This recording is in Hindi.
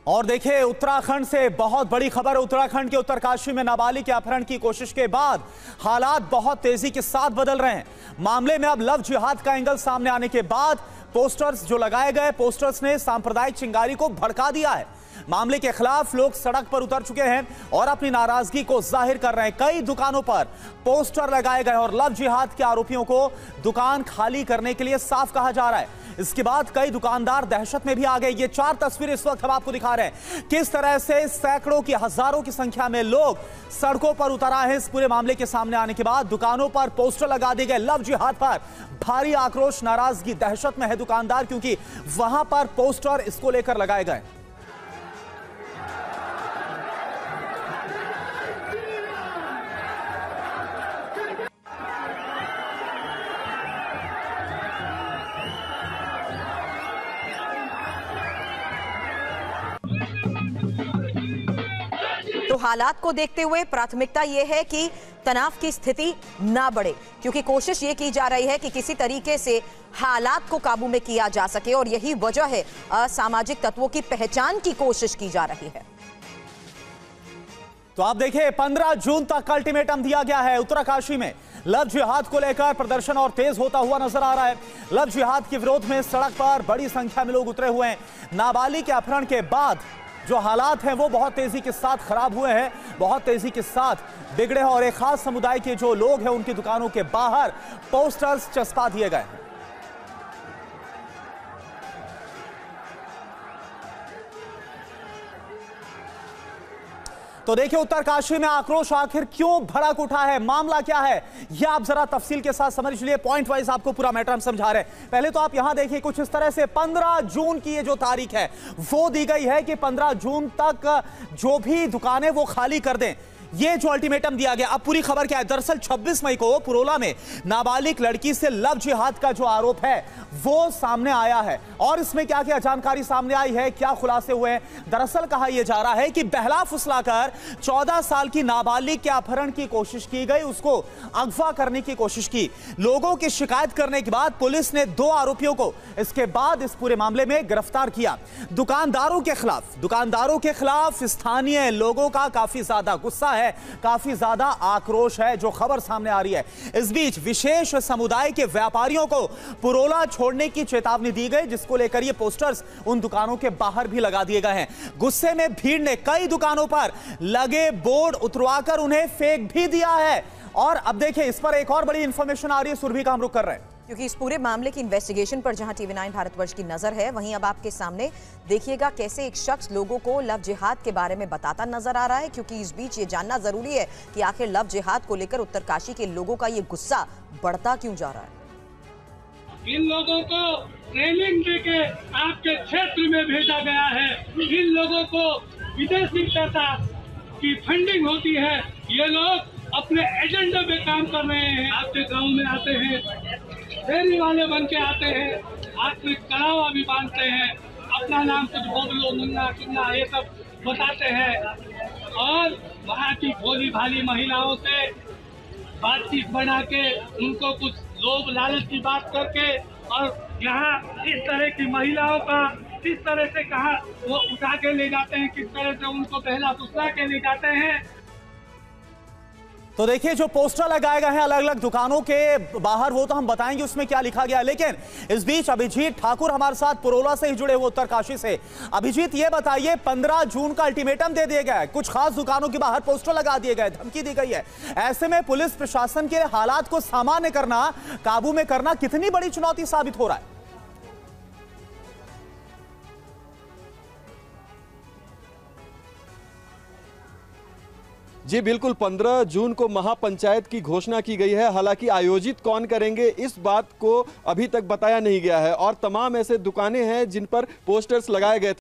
और देखिए उत्तराखंड से बहुत बड़ी खबर है। उत्तराखंड के उत्तरकाशी में नाबालिग के अपहरण की कोशिश के बाद हालात बहुत तेजी के साथ बदल रहे हैं। मामले में अब लव जिहाद का एंगल सामने आने के बाद पोस्टर्स जो लगाए गए, पोस्टर्स ने सांप्रदायिक चिंगारी को भड़का दिया है। मामले के खिलाफ लोग सड़क पर उतर चुके हैं और अपनी नाराजगी को जाहिर कर रहे हैं। कई दुकानों पर पोस्टर लगाए गए और लव जिहाद के आरोपियों को दुकान खाली करने के लिए साफ कहा जा रहा है। इसके बाद कई दुकानदार दहशत में भी आ गए। ये 4 तस्वीरें इस वक्त हम आपको दिखा रहे हैं, किस तरह से सैकड़ों की, हजारों की संख्या में लोग सड़कों पर उतर आए हैं। इस पूरे मामले के सामने आने के बाद दुकानों पर पोस्टर लगा दिए गए लव जिहाद पर। भारी आक्रोश, नाराजगी, दहशत में है दुकानदार, क्योंकि वहां पर पोस्टर इसको लेकर लगाए गए। तो हालात को देखते हुए प्राथमिकता यह है कि तनाव की स्थिति ना बढ़े, क्योंकि कोशिश ये की जा रही है कि किसी तरीके से हालात को काबू में किया जा सके, और यही वजह है असामाजिक तत्वों की पहचान की कोशिश की जा रही है। तो आप देखिए 15 जून तक अल्टीमेटम दिया गया है। उत्तरकाशी में लव जिहाद को लेकर प्रदर्शन और तेज होता हुआ नजर आ रहा है। लव जिहाद के विरोध में सड़क पर बड़ी संख्या में लोग उतरे हुए हैं। नाबालिग के अपहरण के बाद जो हालात हैं वो बहुत तेजी के साथ खराब हुए हैं, बहुत तेजी के साथ बिगड़े हैं, और एक खास समुदाय के जो लोग हैं उनकी दुकानों के बाहर पोस्टर्स चस्पा दिए गए हैं। तो देखिए उत्तरकाशी में आक्रोश आखिर क्यों भड़क उठा है, मामला क्या है, यह आप जरा तफसील के साथ समझ लीजिए। पॉइंट वाइज आपको पूरा मैटर हम समझा रहे हैं। पहले तो आप यहां देखिए कुछ इस तरह से 15 जून की ये जो तारीख है वो दी गई है कि 15 जून तक जो भी दुकानें वो खाली कर दें। ये जो अल्टीमेटम दिया गया। अब पूरी खबर क्या है, दरअसल 26 मई को पुरोला में नाबालिग लड़की से लव जिहाद का जो आरोप है वो सामने आया है, और इसमें क्या क्या जानकारी सामने आई है, क्या खुलासे हुए हैं। दरअसल कहा यह जा रहा है कि बहला फुसलाकर 14 साल की नाबालिग के अपहरण की कोशिश की गई, उसको अगवा करने की कोशिश की। लोगों की शिकायत करने के बाद पुलिस ने 2 आरोपियों को इसके बाद इस पूरे मामले में गिरफ्तार किया। दुकानदारों के खिलाफ स्थानीय लोगों का काफी ज्यादा गुस्सा है, काफी ज्यादा आक्रोश है, जो खबर सामने आ रही है। इस बीच विशेष समुदाय के व्यापारियों को पुरोला छोड़ने की चेतावनी दी गई, जिसको लेकर ये पोस्टर्स उन दुकानों के बाहर भी लगा दिए गए हैं। गुस्से में भीड़ ने कई दुकानों पर लगे बोर्ड उतरवाकर उन्हें फेंक भी दिया है। और अब देखिए इस पर एक और बड़ी इंफॉर्मेशन आ रही है, सुरभि का हम रुक कर रहे हैं, क्योंकि इस पूरे मामले की इन्वेस्टिगेशन पर जहां टीवी9 भारतवर्ष की नजर है, वहीं अब आपके सामने देखिएगा कैसे एक शख्स लोगों को लव जिहाद के बारे में बताता नजर आ रहा है। क्योंकि इस बीच ये जानना जरूरी है कि आखिर लव जिहाद को लेकर उत्तरकाशी के लोगों का ये गुस्सा बढ़ता क्यों जा रहा है। इन लोगों को ट्रेनिंग देके आपके क्षेत्र में भेजा गया है। इन लोगों को विदेशी पैसा की फंडिंग होती है। ये लोग अपने एजेंडे पे काम कर रहे हैं। आपके गांव में आते हैं, फेरी वाले बन के आते हैं, हाथ में कड़ावा भी बांधते हैं, अपना नाम कुछ बोलो, मुन्ना चुन्ना ये सब बताते हैं, और वहाँ की भोली भाली महिलाओं से बातचीत बना के उनको कुछ लोभ लालच की बात करके, और यहाँ इस तरह की महिलाओं का किस तरह से कहा वो उठा के ले जाते हैं, किस तरह से उनको पहला फुसला के ले जाते हैं। तो देखिए जो पोस्टर लगाए गए हैं अलग अलग दुकानों के बाहर, वो तो हम बताएंगे उसमें क्या लिखा गया है। लेकिन इस बीच अभिजीत ठाकुर हमारे साथ पुरोला से ही जुड़े हुए, उत्तरकाशी से। अभिजीत ये बताइए, 15 जून का अल्टीमेटम दे दिया गया है, कुछ खास दुकानों के बाहर पोस्टर लगा दिए गए, धमकी दी गई है। ऐसे में पुलिस प्रशासन के हालात को सामान्य करना, काबू में करना कितनी बड़ी चुनौती साबित हो रहा है? जी बिल्कुल, 15 जून को महापंचायत की घोषणा की गई है। हालांकि आयोजित कौन करेंगे इस बात को अभी तक बताया नहीं गया है, और तमाम ऐसे दुकानें हैं जिन पर पोस्टर्स लगाए गए थे।